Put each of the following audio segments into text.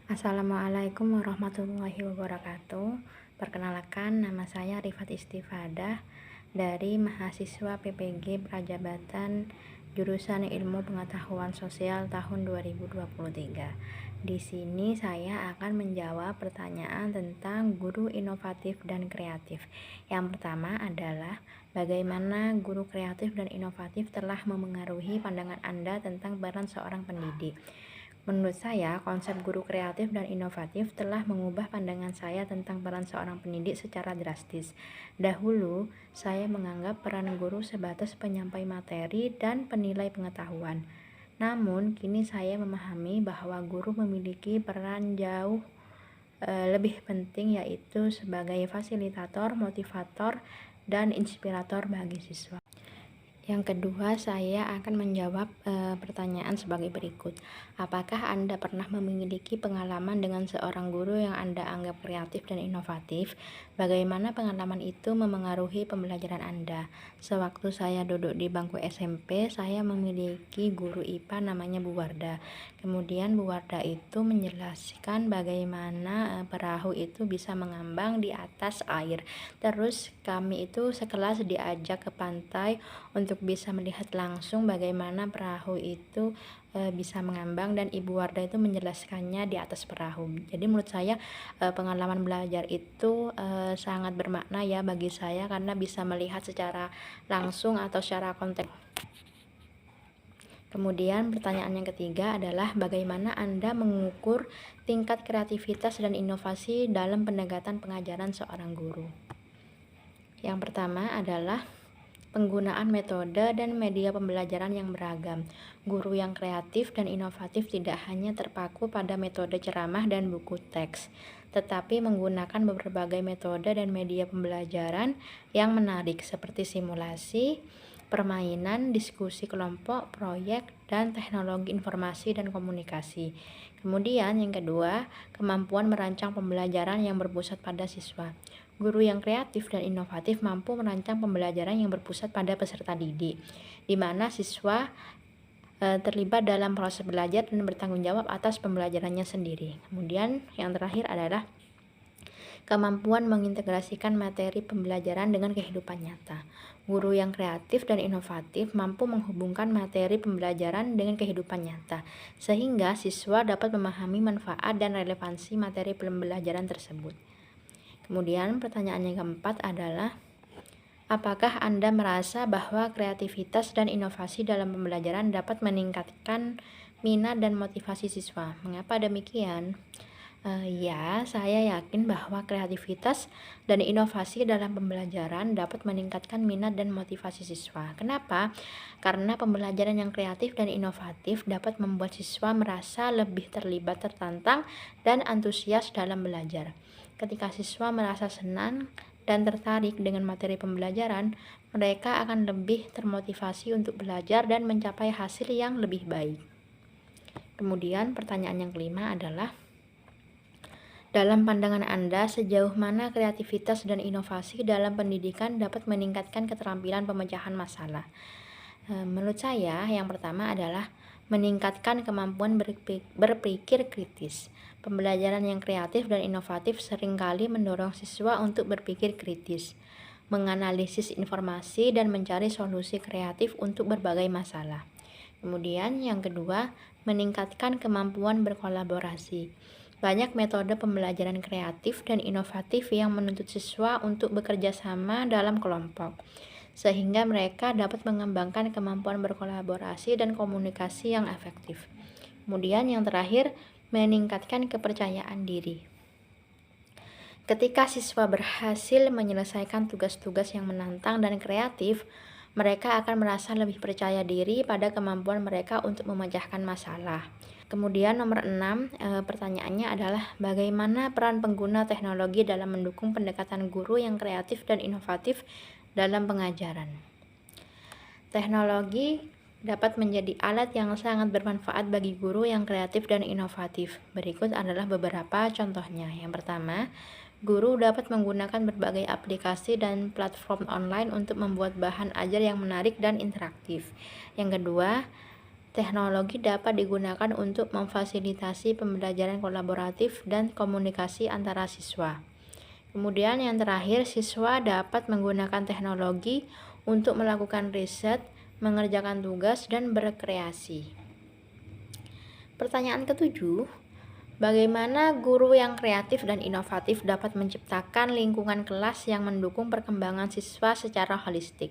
Assalamualaikum warahmatullahi wabarakatuh. Perkenalkan, nama saya Rifat Istifadah dari mahasiswa PPG Prajabatan jurusan Ilmu Pengetahuan Sosial tahun 2023. Di sini saya akan menjawab pertanyaan tentang guru inovatif dan kreatif. Yang pertama adalah bagaimana guru kreatif dan inovatif telah memengaruhi pandangan Anda tentang peran seorang pendidik. Menurut saya, konsep guru kreatif dan inovatif telah mengubah pandangan saya tentang peran seorang pendidik secara drastis. Dahulu, saya menganggap peran guru sebatas penyampai materi dan penilai pengetahuan. Namun, kini saya memahami bahwa guru memiliki peran jauh lebih penting, yaitu sebagai fasilitator, motivator, dan inspirator bagi siswa. Yang kedua, saya akan menjawab pertanyaan sebagai berikut. Apakah Anda pernah memiliki pengalaman dengan seorang guru yang Anda anggap kreatif dan inovatif? Bagaimana pengalaman itu memengaruhi pembelajaran Anda? Sewaktu saya duduk di bangku SMP, saya memiliki guru IPA namanya Bu Warda. Kemudian Bu Warda itu menjelaskan bagaimana perahu itu bisa mengambang di atas air. Terus kami itu sekelas diajak ke pantai untuk bisa melihat langsung bagaimana perahu itu bisa mengambang, dan Ibu Warda itu menjelaskannya di atas perahu. Jadi menurut saya pengalaman belajar itu sangat bermakna ya bagi saya, karena bisa melihat secara langsung atau secara konteks. Kemudian pertanyaan yang ketiga adalah bagaimana Anda mengukur tingkat kreativitas dan inovasi dalam pendekatan pengajaran seorang guru. Yang pertama adalah penggunaan metode dan media pembelajaran yang beragam. Guru yang kreatif dan inovatif tidak hanya terpaku pada metode ceramah dan buku teks, tetapi menggunakan berbagai metode dan media pembelajaran yang menarik seperti simulasi, permainan, diskusi kelompok, proyek, dan teknologi informasi dan komunikasi. Kemudian yang kedua, kemampuan merancang pembelajaran yang berpusat pada siswa. Guru yang kreatif dan inovatif mampu merancang pembelajaran yang berpusat pada peserta didik, di mana siswa terlibat dalam proses belajar dan bertanggung jawab atas pembelajarannya sendiri. Kemudian yang terakhir adalah kemampuan mengintegrasikan materi pembelajaran dengan kehidupan nyata. Guru yang kreatif dan inovatif mampu menghubungkan materi pembelajaran dengan kehidupan nyata, sehingga siswa dapat memahami manfaat dan relevansi materi pembelajaran tersebut. Kemudian pertanyaan yang keempat adalah, apakah Anda merasa bahwa kreativitas dan inovasi dalam pembelajaran dapat meningkatkan minat dan motivasi siswa? Mengapa demikian? Ya, saya yakin bahwa kreativitas dan inovasi dalam pembelajaran dapat meningkatkan minat dan motivasi siswa. Kenapa? Karena pembelajaran yang kreatif dan inovatif dapat membuat siswa merasa lebih terlibat, tertantang, dan antusias dalam belajar. Ketika siswa merasa senang dan tertarik dengan materi pembelajaran, mereka akan lebih termotivasi untuk belajar dan mencapai hasil yang lebih baik. Kemudian pertanyaan yang kelima adalah, dalam pandangan Anda, sejauh mana kreativitas dan inovasi dalam pendidikan dapat meningkatkan keterampilan pemecahan masalah? Menurut saya, yang pertama adalah meningkatkan kemampuan berpikir kritis. Pembelajaran yang kreatif dan inovatif seringkali mendorong siswa untuk berpikir kritis, menganalisis informasi, dan mencari solusi kreatif untuk berbagai masalah. Kemudian yang kedua, meningkatkan kemampuan berkolaborasi. Banyak metode pembelajaran kreatif dan inovatif yang menuntut siswa untuk bekerja sama dalam kelompok, sehingga mereka dapat mengembangkan kemampuan berkolaborasi dan komunikasi yang efektif. Kemudian yang terakhir, meningkatkan kepercayaan diri. Ketika siswa berhasil menyelesaikan tugas-tugas yang menantang dan kreatif, mereka akan merasa lebih percaya diri pada kemampuan mereka untuk memecahkan masalah. Kemudian nomor 6, pertanyaannya adalah bagaimana peran pengguna teknologi dalam mendukung pendekatan guru yang kreatif dan inovatif dalam pengajaran. Teknologi dapat menjadi alat yang sangat bermanfaat bagi guru yang kreatif dan inovatif. Berikut adalah beberapa contohnya. Yang pertama, guru dapat menggunakan berbagai aplikasi dan platform online untuk membuat bahan ajar yang menarik dan interaktif. Yang kedua, Teknologi dapat digunakan untuk memfasilitasi pembelajaran kolaboratif dan komunikasi antara siswa. Kemudian yang terakhir, siswa dapat menggunakan teknologi untuk melakukan riset, mengerjakan tugas, dan berkreasi. Pertanyaan ketujuh, bagaimana guru yang kreatif dan inovatif dapat menciptakan lingkungan kelas yang mendukung perkembangan siswa secara holistik?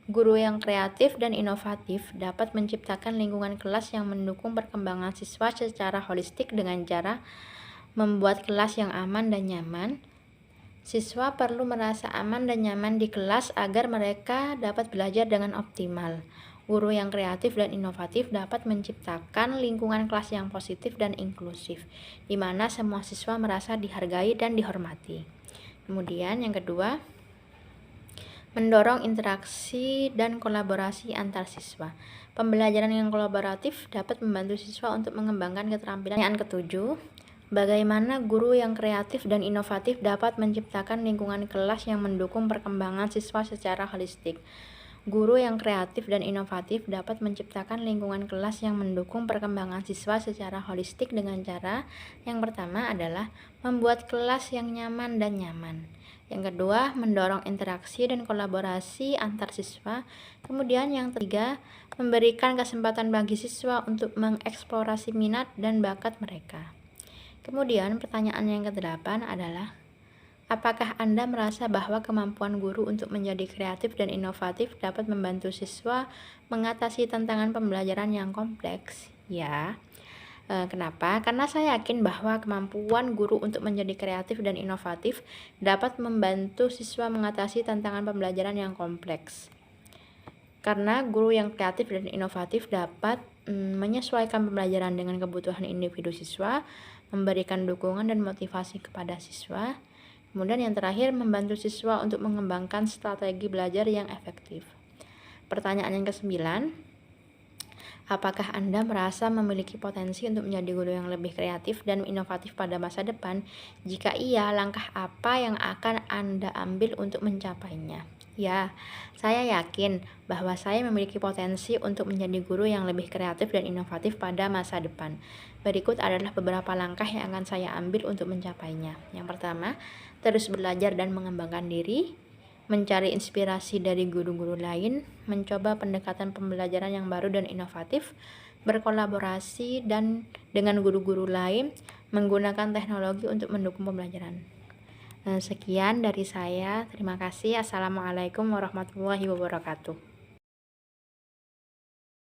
Guru yang kreatif dan inovatif dapat menciptakan lingkungan kelas yang mendukung perkembangan siswa secara holistik dengan cara membuat kelas yang aman dan nyaman. Siswa perlu merasa aman dan nyaman di kelas agar mereka dapat belajar dengan optimal. Guru yang kreatif dan inovatif dapat menciptakan lingkungan kelas yang positif dan inklusif, di mana semua siswa merasa dihargai dan dihormati. Kemudian yang kedua, mendorong interaksi dan kolaborasi antar siswa. Pembelajaran yang kolaboratif dapat membantu siswa untuk mengembangkan keterampilan. Yang ketujuh, bagaimana guru yang kreatif dan inovatif dapat menciptakan lingkungan kelas yang mendukung perkembangan siswa secara holistik? Guru yang kreatif dan inovatif dapat menciptakan lingkungan kelas yang mendukung perkembangan siswa secara holistik dengan cara yang pertama adalah membuat kelas yang nyaman dan nyaman. Yang kedua, mendorong interaksi dan kolaborasi antar siswa. Kemudian yang ketiga, memberikan kesempatan bagi siswa untuk mengeksplorasi minat dan bakat mereka. Kemudian pertanyaan yang kedelapan adalah, apakah Anda merasa bahwa kemampuan guru untuk menjadi kreatif dan inovatif dapat membantu siswa mengatasi tantangan pembelajaran yang kompleks? Ya. Kenapa? Karena saya yakin bahwa kemampuan guru untuk menjadi kreatif dan inovatif dapat membantu siswa mengatasi tantangan pembelajaran yang kompleks. Karena guru yang kreatif dan inovatif dapat menyesuaikan pembelajaran dengan kebutuhan individu siswa, memberikan dukungan dan motivasi kepada siswa. Kemudian yang terakhir, membantu siswa untuk mengembangkan strategi belajar yang efektif. Pertanyaan yang ke-9, apakah Anda merasa memiliki potensi untuk menjadi guru yang lebih kreatif dan inovatif pada masa depan? Jika iya, langkah apa yang akan Anda ambil untuk mencapainya? Ya, saya yakin bahwa saya memiliki potensi untuk menjadi guru yang lebih kreatif dan inovatif pada masa depan. Berikut adalah beberapa langkah yang akan saya ambil untuk mencapainya. Yang pertama, terus belajar dan mengembangkan diri, mencari inspirasi dari guru-guru lain, mencoba pendekatan pembelajaran yang baru dan inovatif, berkolaborasi dan dengan guru-guru lain, menggunakan teknologi untuk mendukung pembelajaran. Sekian dari saya. Terima kasih. Assalamualaikum warahmatullahi wabarakatuh.